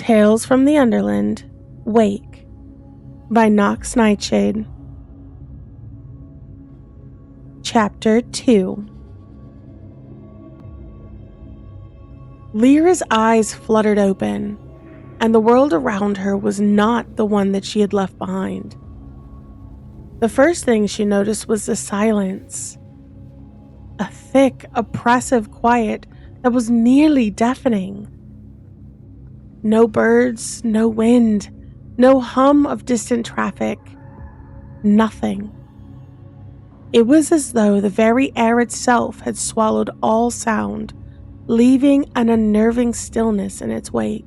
Tales from the Underland, Wake, by Nox Nightshade. Chapter 2. Lyra's eyes fluttered open, and the world around her was not the one that she had left behind. The first thing she noticed was the silence. A thick, oppressive quiet that was nearly deafening. No birds, no wind, no hum of distant traffic. Nothing. It was as though the very air itself had swallowed all sound, leaving an unnerving stillness in its wake.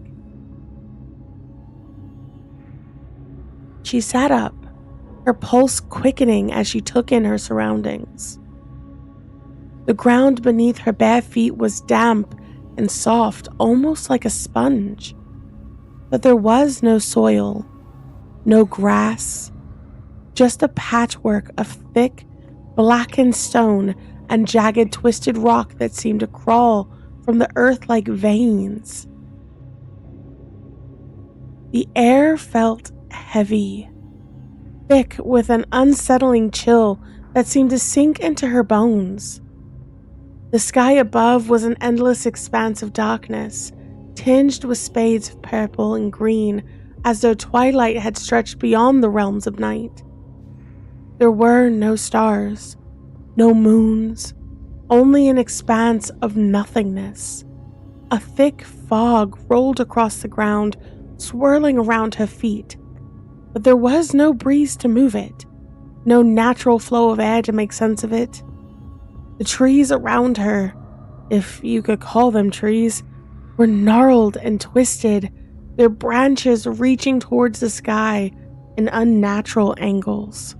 She sat up, her pulse quickening as she took in her surroundings. The ground beneath her bare feet was damp and soft, almost like a sponge. But there was no soil, no grass, just a patchwork of thick, blackened stone and jagged, twisted rock that seemed to crawl from the earth like veins. The air felt heavy, thick with an unsettling chill that seemed to sink into her bones. The sky above was an endless expanse of darkness, tinged with spades of purple and green, as though twilight had stretched beyond the realms of night. There were no stars, no moons, only an expanse of nothingness. A thick fog rolled across the ground, swirling around her feet, but there was no breeze to move it, no natural flow of air to make sense of it. The trees around her, if you could call them trees, were gnarled and twisted, their branches reaching towards the sky in unnatural angles.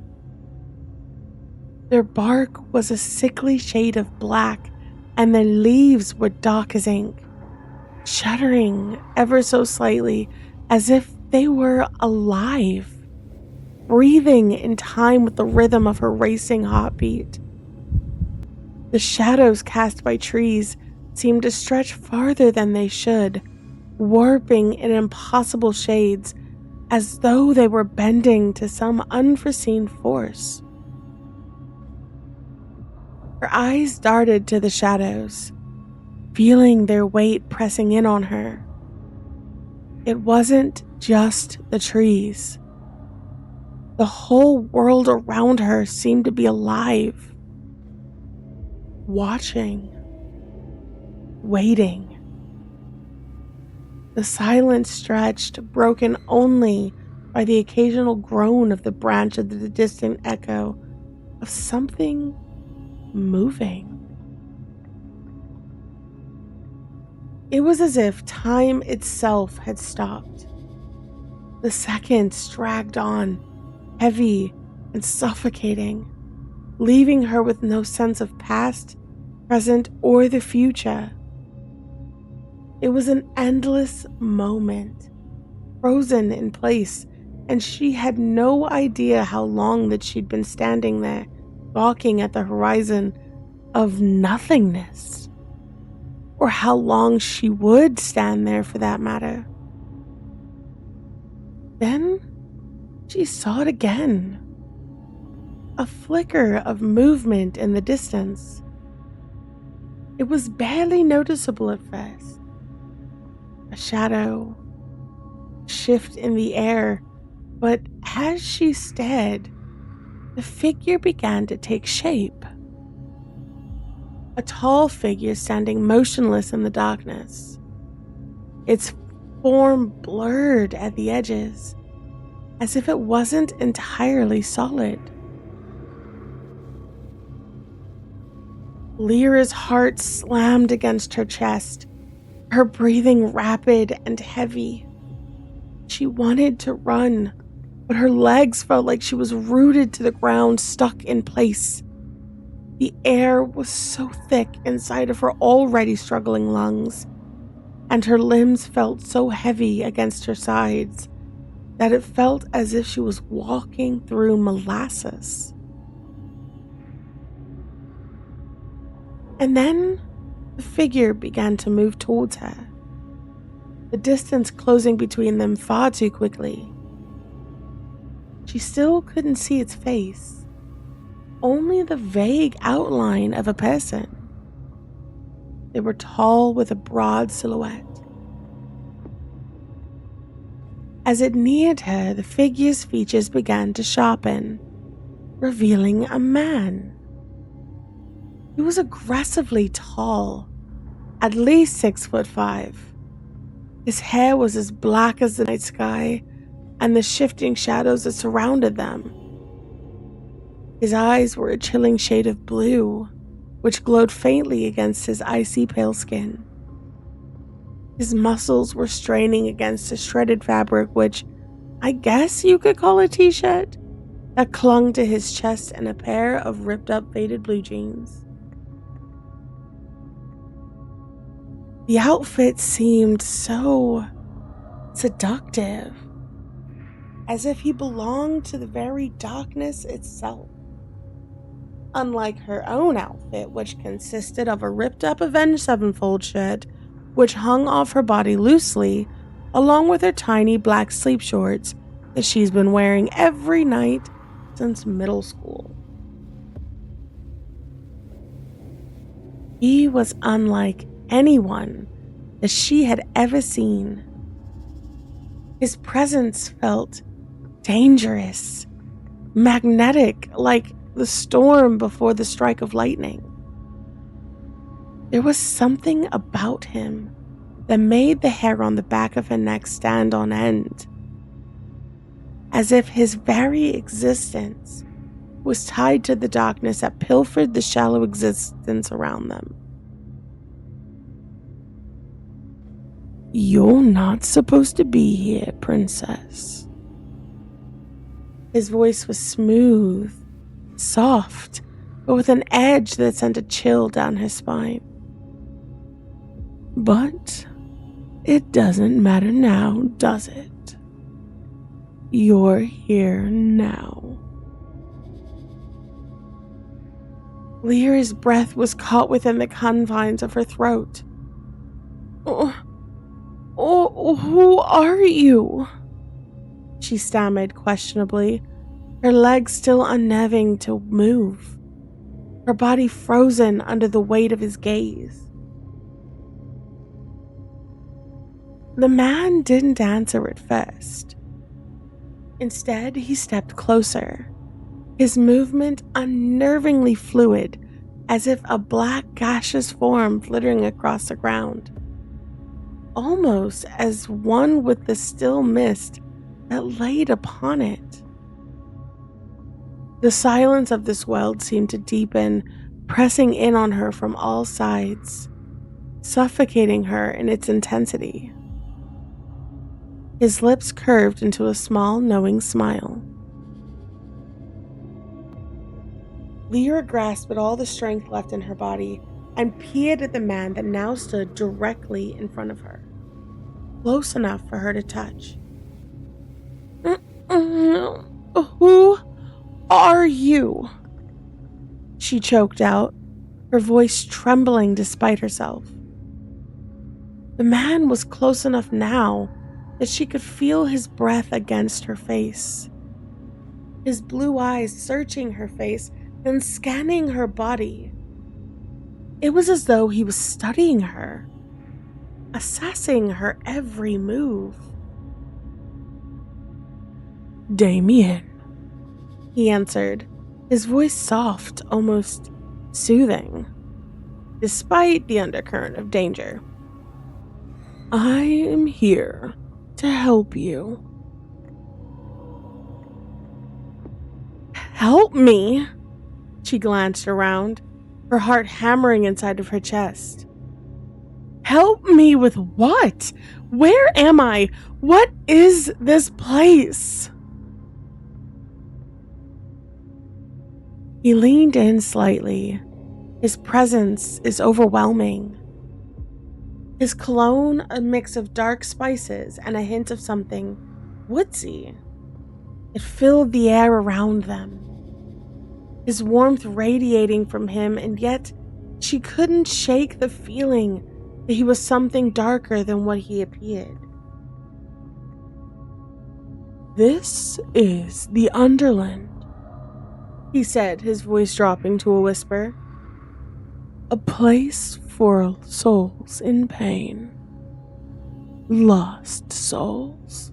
Their bark was a sickly shade of black, and their leaves were dark as ink, shuddering ever so slightly as if they were alive, breathing in time with the rhythm of her racing heartbeat. The shadows cast by trees seemed to stretch farther than they should, warping in impossible shades as though they were bending to some unforeseen force. Her eyes darted to the shadows, feeling their weight pressing in on her. It wasn't just the trees. The whole world around her seemed to be alive, watching, waiting. The silence stretched, broken only by the occasional groan of the branch of the distant echo of something moving. It was as if time itself had stopped. The seconds dragged on, heavy and suffocating, leaving her with no sense of past, present, or the future. It was an endless moment, frozen in place, and she had no idea how long that she'd been standing there, gawking at the horizon of nothingness, or how long she would stand there for that matter. Then she saw it again, a flicker of movement in the distance. It was barely noticeable at first. A shadow, shift in the air, but as she stared, the figure began to take shape. A tall figure standing motionless in the darkness, its form blurred at the edges, as if it wasn't entirely solid. Lyra's heart slammed against her chest, her breathing rapid and heavy. She wanted to run, but her legs felt like she was rooted to the ground, stuck in place. The air was so thick inside of her already struggling lungs, and her limbs felt so heavy against her sides that it felt as if she was walking through molasses. And then the figure began to move towards her. the distance closing between them far too quickly. She still couldn't see its face, only the vague outline of a person. They were tall with a broad silhouette. As it neared her, the figure's features began to sharpen, revealing a man. He was aggressively tall, at least 6'5". His hair was as black as the night sky and the shifting shadows that surrounded them. His eyes were a chilling shade of blue, which glowed faintly against his icy pale skin. His muscles were straining against a shredded fabric, which I guess you could call a t-shirt, that clung to his chest and a pair of ripped up faded blue jeans. The outfit seemed so seductive, as if he belonged to the very darkness itself. Unlike her own outfit, which consisted of a ripped up Avenged Sevenfold shirt, which hung off her body loosely, along with her tiny black sleep shorts that she's been wearing every night since middle school. He was unlike anyone that she had ever seen. His presence felt dangerous, magnetic, like the storm before the strike of lightning. There was something about him that made the hair on the back of her neck stand on end, as if his very existence was tied to the darkness that pilfered the shallow existence around them. "You're not supposed to be here, princess." His voice was smooth, soft, but with an edge that sent a chill down her spine. "But it doesn't matter now, does it? You're here now." Lyra's breath was caught within the confines of her throat. Who are you?" she stammered questionably, her legs still unnerving to move, her body frozen under the weight of his gaze. The man didn't answer at first. Instead, he stepped closer, his movement unnervingly fluid, as if a black gaseous form flittering across the ground, almost as one with the still mist that laid upon it. The silence of this world seemed to deepen, pressing in on her from all sides, suffocating her in its intensity. His lips curved into a small, knowing smile. Lyra grasped at all the strength left in her body and peered at the man that now stood directly in front of her, close enough for her to touch. "Who are you?" she choked out, her voice trembling despite herself. The man was close enough now that she could feel his breath against her face, his blue eyes searching her face, then scanning her body. It was as though he was studying her, assessing her every move. "Damien," he answered, his voice soft, almost soothing, despite the undercurrent of danger. "I am here to help you." "Help me?" She glanced around, her heart hammering inside of her chest. "Help me with what? Where am I? What is this place?" He leaned in slightly. His presence is overwhelming. His cologne, a mix of dark spices and a hint of something woodsy. It filled the air around them, his warmth radiating from him, and yet she couldn't shake the feeling that he was something darker than what he appeared. "This is the Underland," he said, his voice dropping to a whisper. "A place for souls in pain. Lost souls."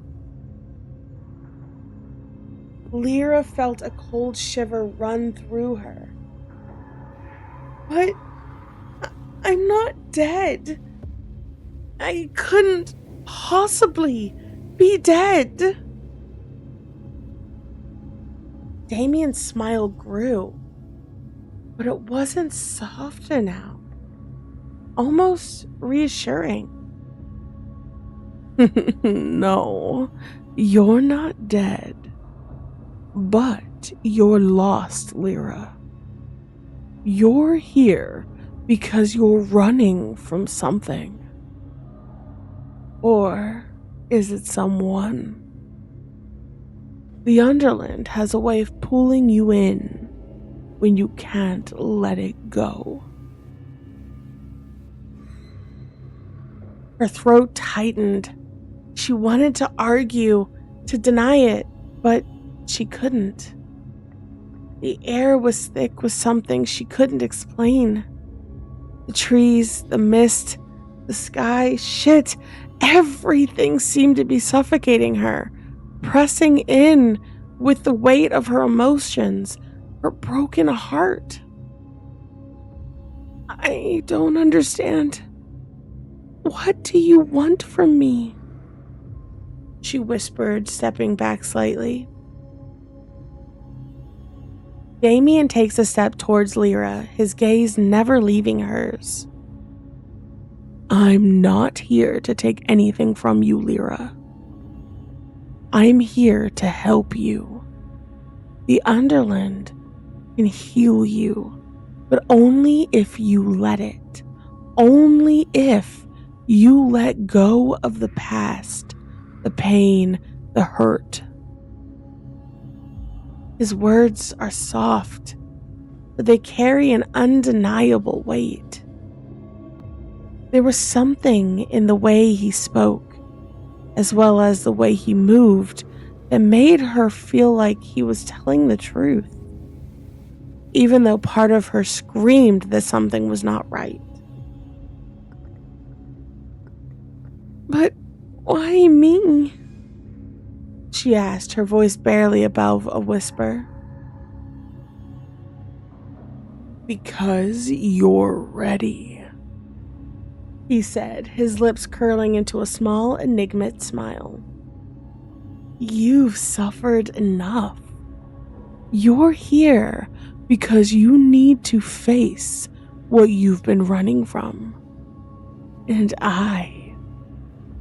Lyra felt a cold shiver run through her. "But I'm not dead. I couldn't possibly be dead." Damien's smile grew, but it wasn't softer now, almost reassuring. "No, you're not dead, but you're lost, Lyra. You're here because you're running from something. Or is it someone? The Underland has a way of pulling you in when you can't let it go." Her throat tightened. She wanted to argue, to deny it, but she couldn't. The air was thick with something she couldn't explain. The trees, the mist, the sky, shit, everything seemed to be suffocating her, pressing in with the weight of her emotions, her broken heart. "I don't understand. What do you want from me?" she whispered, stepping back slightly. Damien takes a step towards Lyra, his gaze never leaving hers. "I'm not here to take anything from you, Lyra. I'm here to help you. The Underland can heal you, but only if you let it. Only if you let go of the past, the pain, the hurt." His words are soft, but they carry an undeniable weight. There was something in the way he spoke, as well as the way he moved, that made her feel like he was telling the truth, even though part of her screamed that something was not right. "But why me?" she asked, her voice barely above a whisper. "Because you're ready," he said, his lips curling into a small, enigmatic smile. "You've suffered enough. You're here because you need to face what you've been running from. And I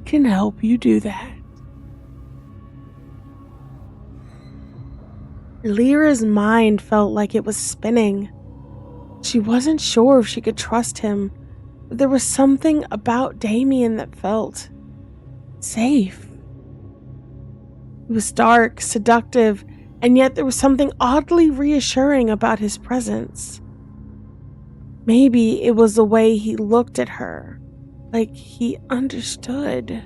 can help you do that." Lyra's mind felt like it was spinning. She wasn't sure if she could trust him, but there was something about Damien that felt safe. He was dark, seductive, and yet there was something oddly reassuring about his presence. Maybe it was the way he looked at her, like he understood.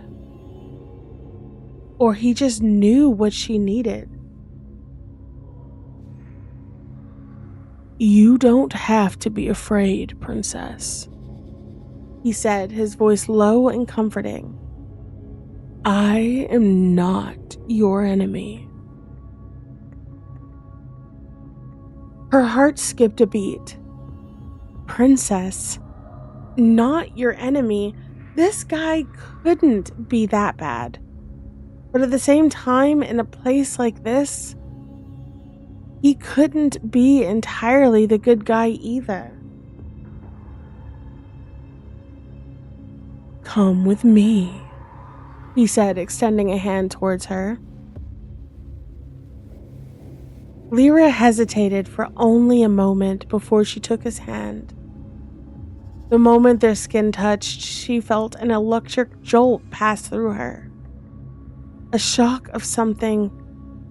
Or he just knew what she needed. "You don't have to be afraid, Princess," he said, his voice low and comforting. "I am not your enemy." Her heart skipped a beat. Princess, not your enemy. This guy couldn't be that bad. But at the same time, in a place like this, he couldn't be entirely the good guy either. "Come with me," he said, extending a hand towards her. Lyra hesitated for only a moment before she took his hand. The moment their skin touched, she felt an electric jolt pass through her. A shock of something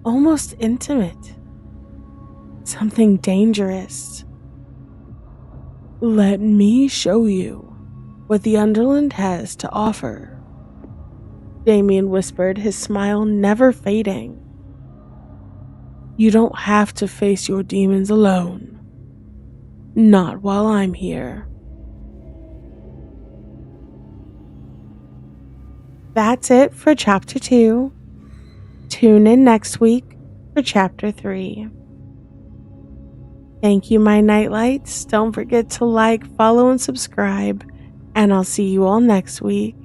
almost intimate. Something dangerous. "Let me show you what the Underland has to offer," Damien whispered, his smile never fading. You don't have to face your demons alone. Not while I'm here. That's it for Chapter 2. Tune in next week for Chapter 3. Thank you, my nightlights. Don't forget to like, follow, and subscribe, and I'll see you all next week.